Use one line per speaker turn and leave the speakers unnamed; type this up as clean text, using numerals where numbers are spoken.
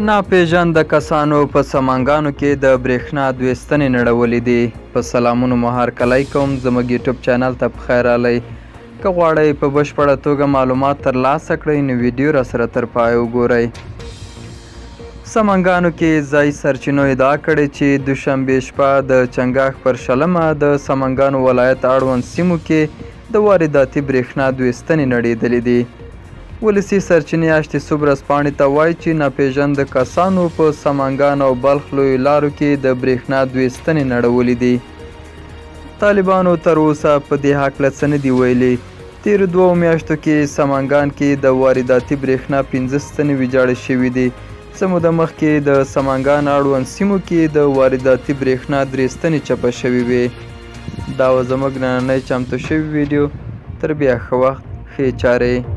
ناپېژانده کسانو په سمنګانو کې د برېښنا دوې ستنې نړولې دي. په سلامونو مو هرکلی کوم، زموږ یوټیوب چینل ته پخیر راغلی. که غواړئ په بشپړه توګه معلومات ترلاسه کړئ نو ویډیو راسره تر پایه وګورئ. سمنګانو کې ځایي سرچینو ادعا کړې چې دوشنبې شپه د چنګاښ پر شلمه د سمنګانو ولایت اړوند سیمو کې د وارداتي برېښنا دوې ستنې نړېدلې دي. ولسي سرچینې اشتې صبح ورځپاڼې ته وایي چې ناپېژانده کسانو په سمنګان او بلخ لویو لارو کې د برېښنا دوې ستنې نړولې دي. طالبانو تر اوسه په دې هکله څه نه دي ویلي. تېرو 2 میاشتو کې سمنګان کې د وارداتي برېښنا 15 ستنې ویجاړې شوي دي. څه موده مخکې د سمنګان اړوند سیمو کې د وارداتي برېښنا 3 ستنې چپه شوې وې. دا و زموږ نننۍ چمتو شوې ویډیو. تر بیا ښه وخت، ښې چارې.